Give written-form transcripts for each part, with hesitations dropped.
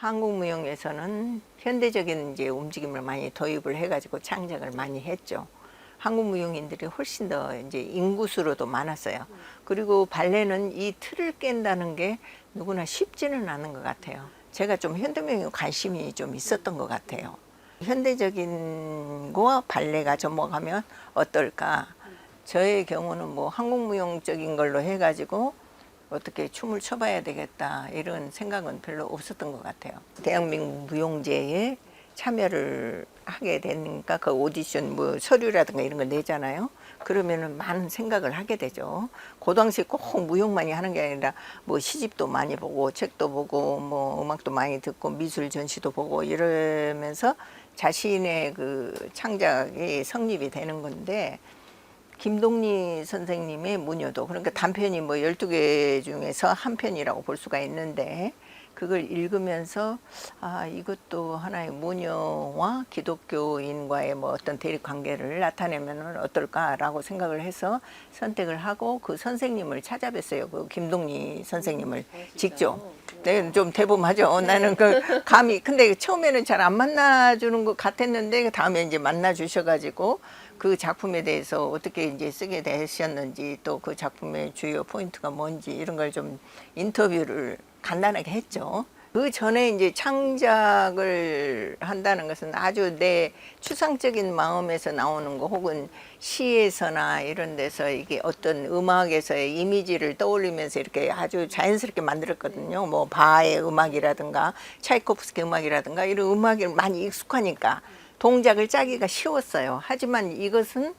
한국무용에서는 현대적인 이제 움직임을 많이 도입을 해가지고 창작을 많이 했죠. 한국 무용인들이 훨씬 더 이제 인구수로도 많았어요. 그리고 발레는 이 틀을 깬다는 게 누구나 쉽지는 않은 것 같아요. 제가 좀 현대무용에 관심이 좀 있었던 것 같아요. 현대적인 거와 발레가 접목하면 어떨까? 저의 경우는 뭐 한국무용적인 걸로 해가지고 어떻게 춤을 춰봐야 되겠다 이런 생각은 별로 없었던 것 같아요. 대한민국 무용제에 참여를 하게 되니까 그 오디션 뭐 서류라든가 이런 거 내잖아요. 그러면은 많은 생각을 하게 되죠. 그 당시 꼭 무용만이 하는 게 아니라 뭐 시집도 많이 보고 책도 보고 뭐 음악도 많이 듣고 미술 전시도 보고 이러면서 자신의 그 창작이 성립이 되는 건데, 김동리 선생님의 무녀도, 그러니까 단편이 뭐 12개 중에서 한 편이라고 볼 수가 있는데, 그걸 읽으면서 아, 이것도 하나의 무녀와 기독교인과의 뭐 어떤 대립 관계를 나타내면 어떨까라고 생각을 해서 선택을 하고 그 선생님을 찾아뵀어요. 그 김동리 선생님을 직접. 네, 좀 대범하죠. 나는 그 감히, 근데 처음에는 잘 안 만나주는 것 같았는데 그 다음에 이제 만나 주셔가지고 그 작품에 대해서 어떻게 이제 쓰게 되셨는지, 또 그 작품의 주요 포인트가 뭔지 이런 걸 좀 인터뷰를 간단하게 했죠. 그 전에 이제 창작을 한다는 것은 아주 내 추상적인 마음에서 나오는 거, 혹은 시에서나 이런 데서 이게 어떤 음악에서의 이미지를 떠올리면서 이렇게 아주 자연스럽게 만들었거든요. 뭐 바의 음악이라든가 차이코프스키 음악이라든가 이런 음악이 많이 익숙하니까 동작을 짜기가 쉬웠어요. 하지만 이것은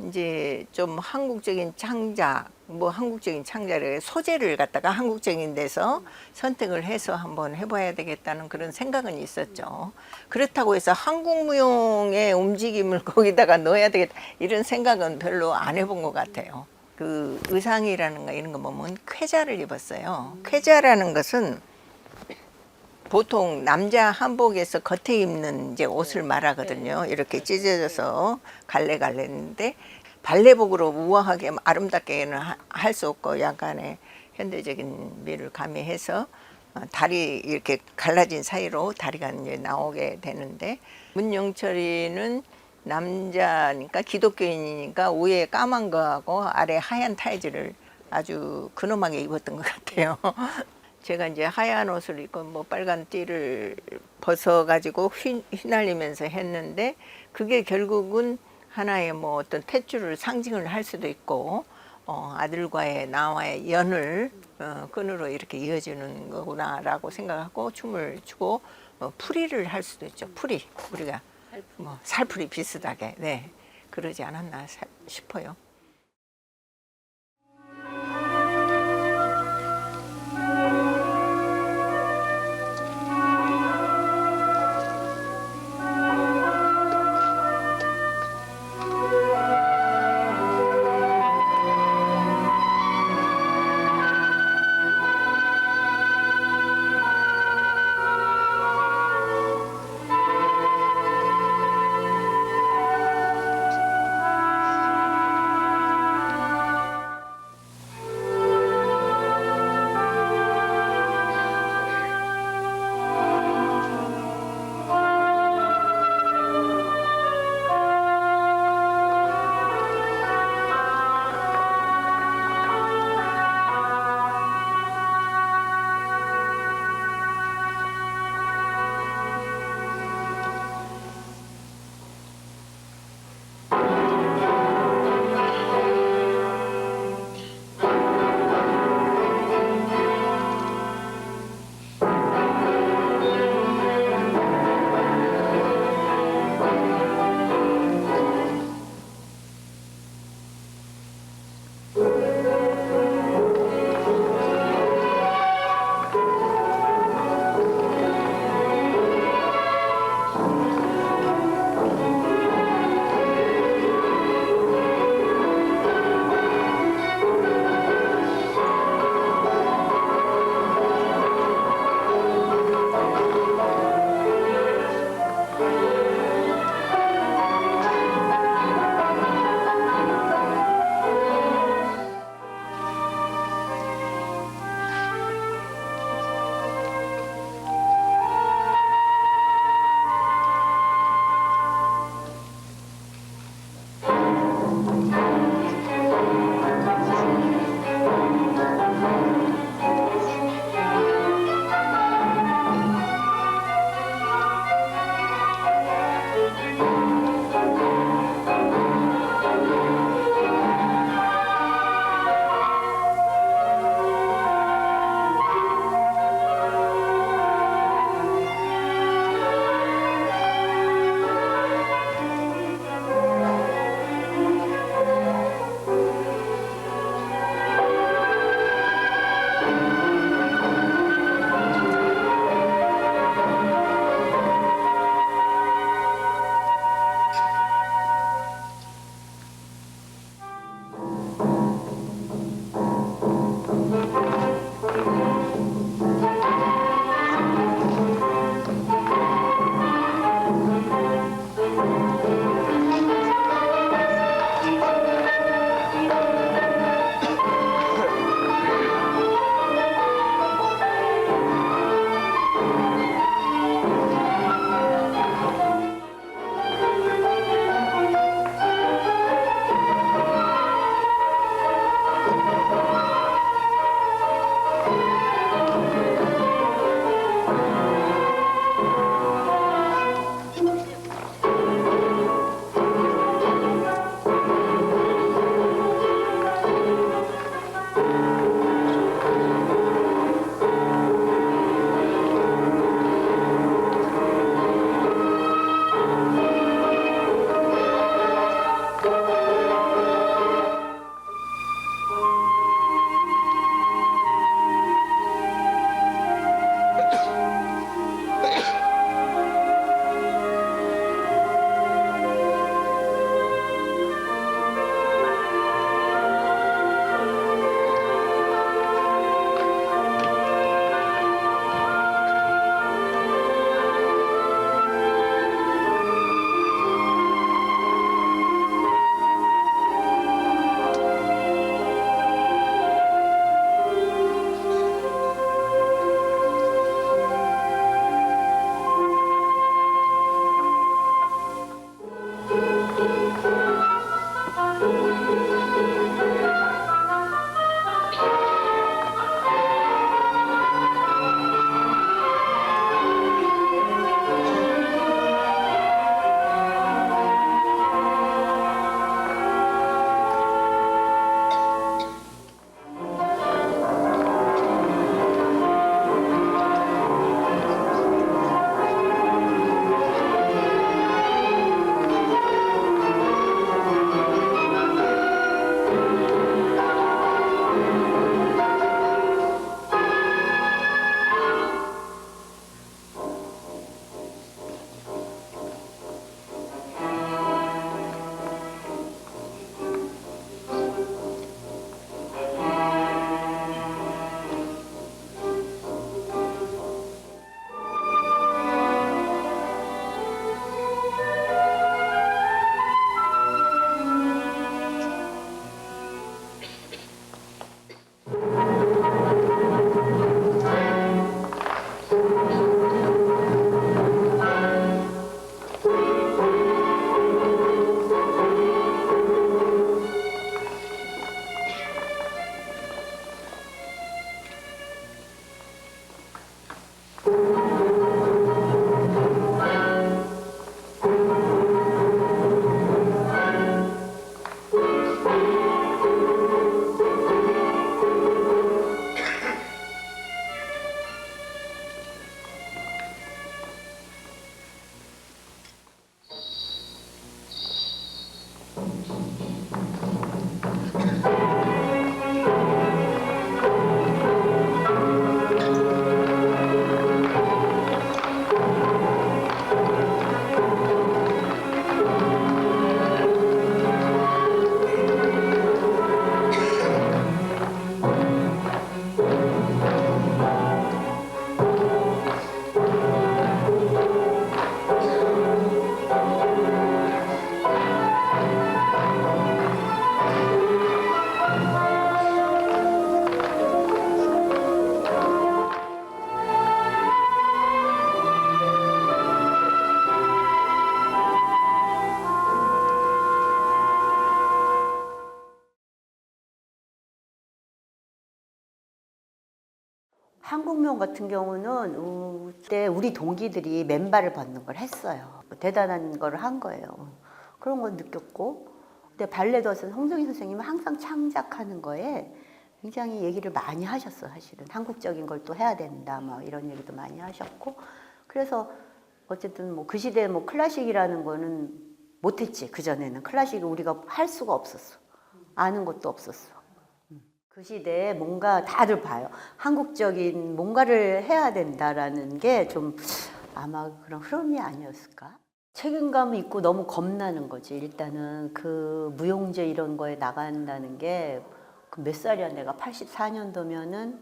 이제 좀 한국적인 창작, 뭐 한국적인 창작의 소재를 갖다가 한국적인 데서 선택을 해서 한번 해봐야 되겠다는 그런 생각은 있었죠. 그렇다고 해서 한국 무용의 움직임을 거기다가 넣어야 되겠다 이런 생각은 별로 안 해본 것 같아요. 그 의상이라는가 이런 거 보면 쾌자를 입었어요. 쾌자라는 것은 보통 남자 한복에서 겉에 입는 이제 옷을 말하거든요. 이렇게 찢어져서 갈래갈래인데, 발레복으로 우아하게 아름답게는 할 수 없고 약간의 현대적인 미를 가미해서 다리 이렇게 갈라진 사이로 다리가 이제 나오게 되는데, 문영철이는 남자니까 기독교인이니까 위에 까만 거하고 아래 하얀 타이즈를 아주 근엄하게 입었던 것 같아요. 제가 이제 하얀 옷을 입고 뭐 빨간 띠를 벗어가지고 휘날리면서 했는데, 그게 결국은 하나의 뭐 어떤 탯줄을 상징을 할 수도 있고, 아들과의 나와의 연을 끈으로 이렇게 이어지는 거구나라고 생각하고 춤을 추고, 풀이를 할 수도 있죠. 풀이, 우리가 뭐 살풀이 비슷하게, 네, 그러지 않았나 싶어요. 한국무용 같은 경우는 그때 우리 동기들이 맨발을 벗는 걸 했어요. 대단한 걸 한 거예요. 그런 걸 느꼈고, 근데 발레도 홍정희 선생님은 항상 창작하는 거에 굉장히 얘기를 많이 하셨어. 사실은 한국적인 걸 또 해야 된다, 막 이런 얘기도 많이 하셨고, 그래서 어쨌든 뭐 그 시대에 뭐 클래식이라는 거는 못했지. 그 전에는 클래식을 우리가 할 수가 없었어. 아는 것도 없었어. 그 시대에 뭔가 다들 봐요. 한국적인 뭔가를 해야 된다라는 게 좀 아마 그런 흐름이 아니었을까? 책임감이 있고 너무 겁나는 거지. 일단은 그 무용제 이런 거에 나간다는 게 그 몇 살이야? 내가 84년도면은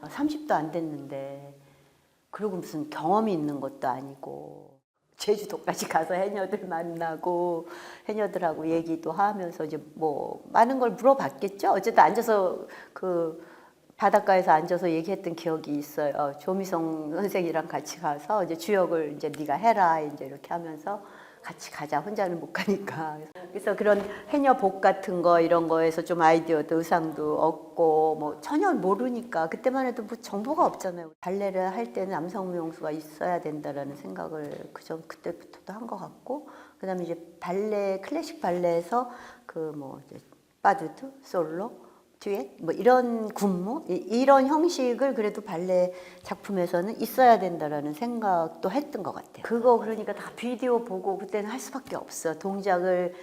30도 안 됐는데, 그리고 무슨 경험이 있는 것도 아니고 제주도까지 가서 해녀들 만나고 해녀들하고 얘기도 하면서 이제 뭐 많은 걸 물어봤겠죠. 어쨌든 앉아서 그 바닷가에서 앉아서 얘기했던 기억이 있어요. 조미성 선생이랑 같이 가서 이제 주역을 이제 네가 해라 이제 이렇게 하면서 같이 가자. 혼자는 못 가니까. 그래서 그런 해녀복 같은 거 이런 거에서 좀 아이디어도 의상도 얻고 뭐 전혀 모르니까 그때만 해도 뭐 정보가 없잖아요. 발레를 할 때는 남성 무용수가 있어야 된다라는 생각을 그때부터도 한 것 같고, 그다음에 이제 발레 클래식 발레에서 그 뭐 빠두드 솔로 듀엣 뭐 이런 군무 이런 형식을 그래도 발레 작품에서는 있어야 된다라는 생각도 했던 것 같아요. 그거 그러니까 다 비디오 보고 그때는 할 수밖에 없어. 동작을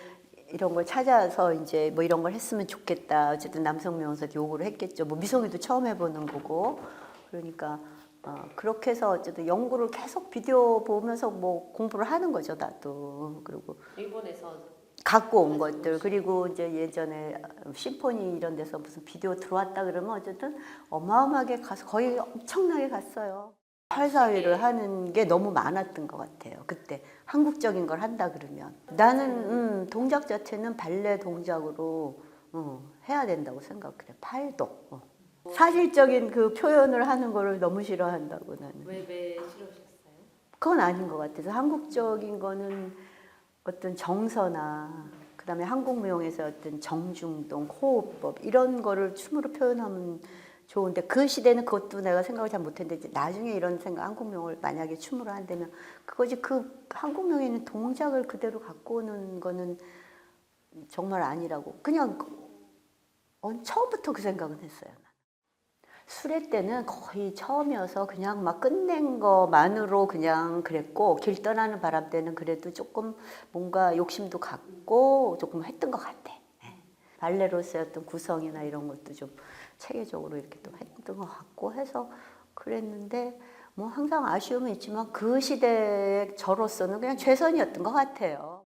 이런 걸 찾아서 이제 뭐 이런 걸 했으면 좋겠다. 어쨌든 남성 미용사도 요구를 했겠죠. 뭐 미송이도 처음 해보는 거고. 그러니까 그렇게 해서 어쨌든 연구를 계속 비디오 보면서 뭐 공부를 하는 거죠, 나도. 그리고 일본에서 갖고 온 것들, 그리고 이제 예전에 심포니 이런 데서 무슨 비디오 들어왔다 그러면 어쨌든 어마어마하게 가서 거의 엄청나게 갔어요. 활사위를 하는 게 너무 많았던 것 같아요. 그때 한국적인 걸 한다 그러면 나는 동작 자체는 발레 동작으로 해야 된다고 생각해. 팔도 사실적인 그 표현을 하는 거를 너무 싫어한다고 나는. 왜 싫으셨어요? 그건 아닌 것 같아서 한국적인 거는 어떤 정서나 그다음에 한국 무용에서 어떤 정중동, 호흡법 이런 거를 춤으로 표현하면 좋은데 그 시대는 그것도 내가 생각을 잘 못했는데 나중에 이런 생각 한국 무용을 만약에 춤으로 한다면 그거지. 그 한국 무용에 있는 동작을 그대로 갖고 오는 거는 정말 아니라고 그냥 처음부터 그 생각은 했어요. 수레 때는 거의 처음이어서 그냥 막 끝낸 거만으로 그냥 그랬고, 길 떠나는 바람 때는 그래도 조금 뭔가 욕심도 갖고 조금 했던 것 같아. 발레로서의 어떤 구성이나 이런 것도 좀 체계적으로 이렇게 또 했던 것 같고 해서 그랬는데, 뭐 항상 아쉬움은 있지만 그 시대의 저로서는 그냥 최선이었던 것 같아요.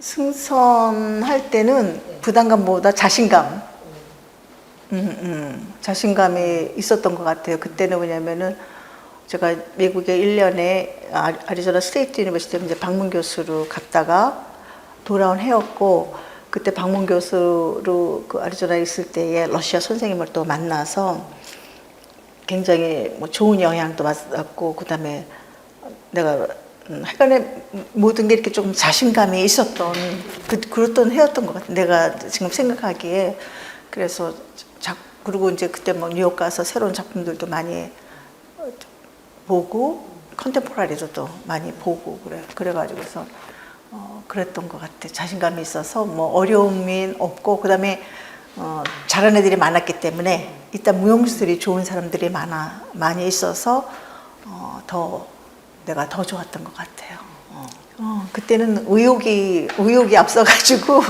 승선할 때는 부담감보다 자신감, 자신감이 있었던 것 같아요. 그때는 왜냐면은 제가 미국에 1년에 아리조나 스테이트 유니버시티로 이제 방문 교수로 갔다가 돌아온 해였고, 그때 방문 교수로 그 아리조나에 있을 때에 러시아 선생님을 또 만나서 굉장히 뭐 좋은 영향도 받았고, 그다음에 내가 하여간에 모든 게 이렇게 조금 자신감이 있었던 그랬던 해였던 것 같아요. 내가 지금 생각하기에. 그래서 그리고 이제 그때 뭐 뉴욕 가서 새로운 작품들도 많이 보고 컨템포러리도 또 많이 보고 그래가지고서 그랬던 것 같아. 자신감이 있어서 뭐 어려움이 없고, 그다음에 잘하는 애들이 많았기 때문에 일단 무용수들이 좋은 사람들이 많이 있어서 내가 더 좋았던 것 같아요. 그때는 의욕이 앞서가지고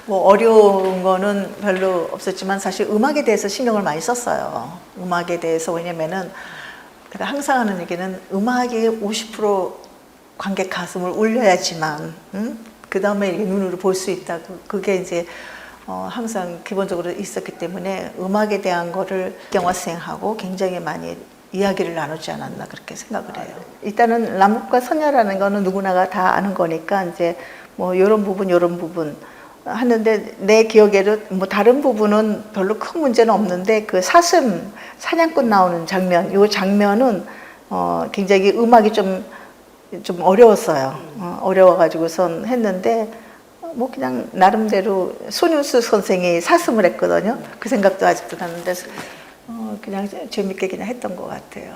뭐 어려운 거는 별로 없었지만 사실 음악에 대해서 신경을 많이 썼어요. 음악에 대해서. 왜냐면은 내가 항상 하는 얘기는 음악이 50% 관객 가슴을 울려야지만 그 다음에 눈으로 볼 수 있다고. 그게 이제 항상 기본적으로 있었기 때문에 음악에 대한 거를 영화생하고 굉장히 많이 이야기를 나누지 않았나 그렇게 생각을 해요. 일단은 남북과 선녀라는 거는 누구나가 다 아는 거니까 이제 뭐 이런 부분 하는데, 내 기억에는 뭐 다른 부분은 별로 큰 문제는 없는데 그 사냥꾼 나오는 장면, 이 장면은 굉장히 음악이 좀 어려웠어요. 어려워가지고선 했는데 뭐 그냥 나름대로 손윤수 선생이 사슴을 했거든요. 그 생각도 아직도 나는데 그냥 재밌게 그냥 했던 것 같아요.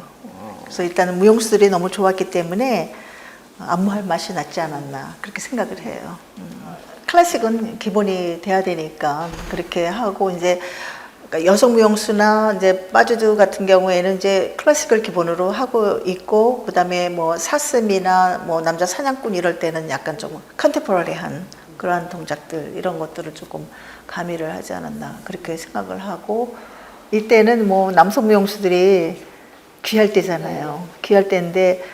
그래서 일단은 무용수들이 너무 좋았기 때문에 안무할 맛이 났지 않았나 그렇게 생각을 해요. 클래식은 기본이 돼야 되니까 그렇게 하고, 이제 그러니까 여성 무용수나 이제 빠주드 같은 경우에는 이제 클래식을 기본으로 하고 있고, 그다음에 뭐 사슴이나 뭐 남자 사냥꾼 이럴 때는 약간 좀 컨템포러리한 그러한 동작들 이런 것들을 조금 가미를 하지 않았나 그렇게 생각을 하고, 이때는 뭐 남성 무용수들이 귀할 때잖아요. 귀할 때인데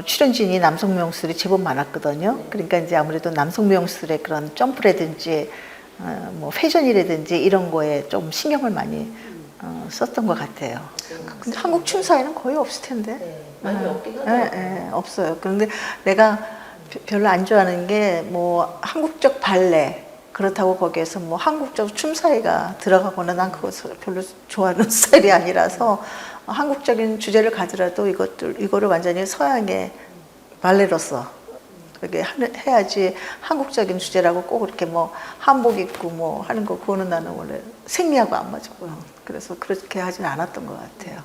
출연진이 남성 무용수들이 제법 많았거든요. 그러니까 이제 아무래도 남성 무용수들의 그런 점프라든지 뭐 패션이라든지 이런 거에 좀 신경을 많이 썼던 것 같아요. 근데 한국 춤사위는 거의 없을 텐데. 많이 없긴 하죠. 없어요. 그런데 내가 별로 안 좋아하는 게 뭐 한국적 발레, 그렇다고 거기에서 뭐 한국적 춤사위가 들어가거나, 난 그것을 별로 좋아하는 스타일이 아니라서 한국적인 주제를 가더라도 이거를 완전히 서양의 발레로서 그렇게 해야지, 한국적인 주제라고 꼭 이렇게 뭐 한복 입고 뭐 하는 거, 그거는 나는 원래 생리하고 안 맞고요. 그래서 그렇게 하지는 않았던 것 같아요.